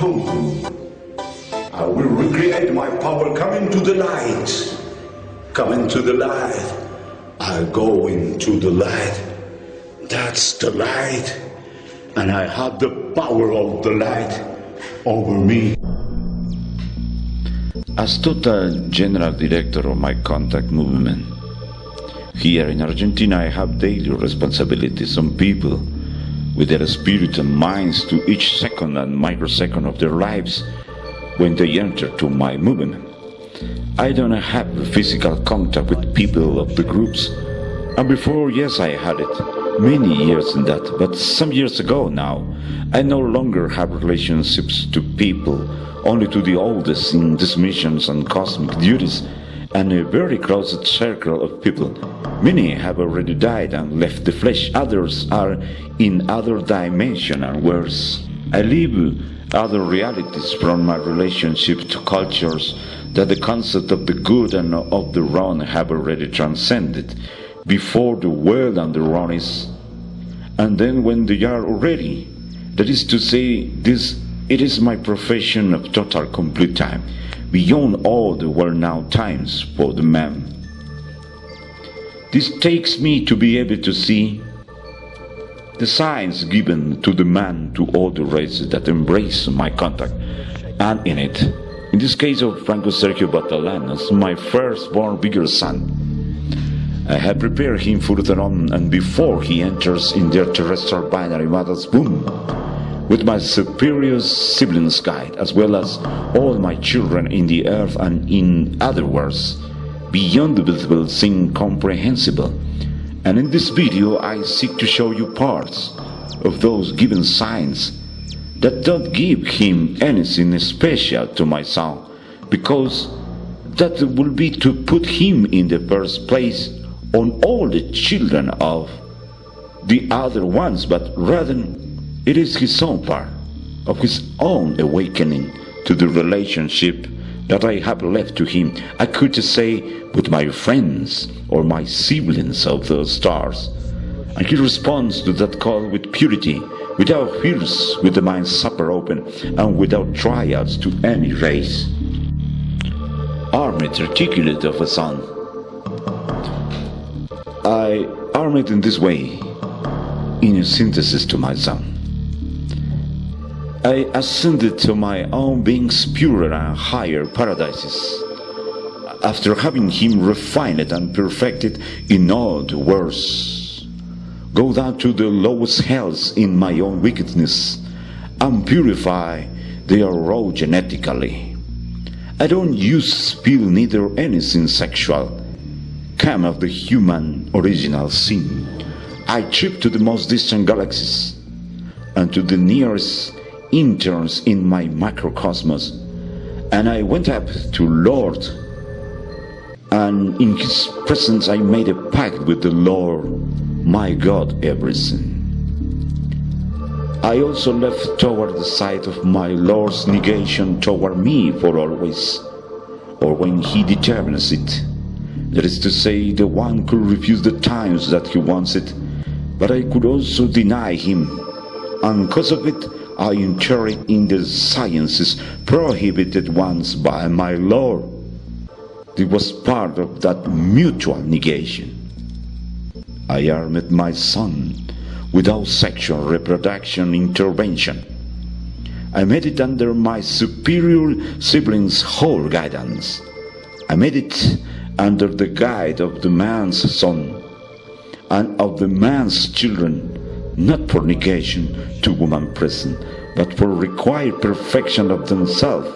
told. I will recreate my power coming to the light. Coming to the light. I go into the light. That's the light. And I have the power of the light over me. As total general director of my contact movement, here in Argentina I have daily responsibilities on people with their spirit and minds to each second and microsecond of their lives when they enter to my movement. I don't have physical contact with people of the groups, and before, yes, I had it, many years in that, but some years ago now, I no longer have relationships to people, only to the oldest in these missions and cosmic duties, and a very close circle of people. Many have already died and left the flesh, others are in other dimensional worlds. I live other realities from my relationship to cultures that the concept of the good and of the wrong have already transcended before the world and the wrong is. And then when they are already, that is to say, it is my profession of total complete time, beyond all the world-known times for the man. This takes me to be able to see the signs given to the man to all the races that embrace my contact, and in it, in this case of Franco Sergio Batallanos, my firstborn bigger son, I have prepared him further on and before he enters in their terrestrial binary mother's womb, with my superior siblings guide, as well as all my children in the earth and in other worlds, beyond the visible, incomprehensible. And in this video I seek to show you parts of those given signs that don't give him anything special to my son, because that will be to put him in the first place on all the children of the other ones, but rather it is his own part of his own awakening to the relationship that I have left to him, I could say, with my friends or my siblings of the stars. And he responds to that call with purity, without fears, with the mind super open, and without trials to any race. Armed articulate of a son. I arm it in this way, in a synthesis to my son. I ascended to my own being's purer and higher paradises, after having him refined and perfected in all the worlds. Go down to the lowest hells in my own wickedness, and purify their raw genetically. I don't spill neither anything sexual, come of the human original sin. I trip to the most distant galaxies, and to the nearest interns in my microcosmos, and I went up to Lord, and in his presence I made a pact with the Lord, my God, everything. I also left toward the side of my Lord's negation toward me for always, or when he determines it. That is to say, the one could refuse the times that he wants it, but I could also deny him, and because of it I enter in the sciences prohibited once by my Lord. It was part of that mutual negation. I armed my son without sexual reproduction intervention. I made it under my superior siblings' whole guidance. I made it under the guide of the man's son and of the man's children, not for negation to woman present, but for required perfection of themselves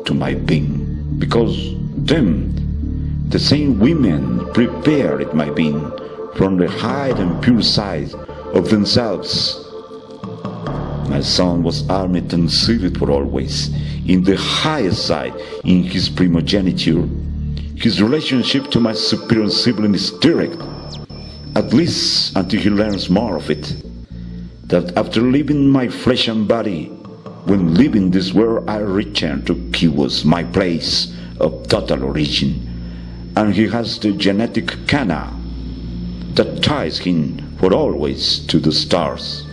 to my being, because them, the same women, prepared my being from the high and pure side of themselves. My son was armed and sealed for always in the highest side in his primogeniture. His relationship to my superior sibling is direct, at least until he learns more of it, that after leaving my flesh and body, when leaving this world I return to Hugo's, my place of total origin, and he has the genetic canal that ties him for always to the stars.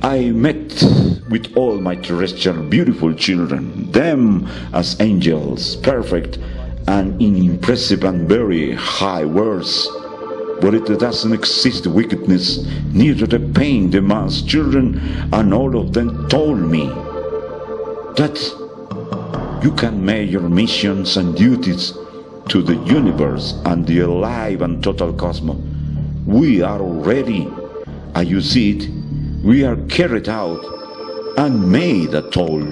I met with all my terrestrial beautiful children, them as angels, perfect and impressive and very high words. But it doesn't exist wickedness, neither the pain demands children, and all of them told me that you can make your missions and duties to the universe and the alive and total cosmos. We are already, as you see it, we are carried out and made a toll.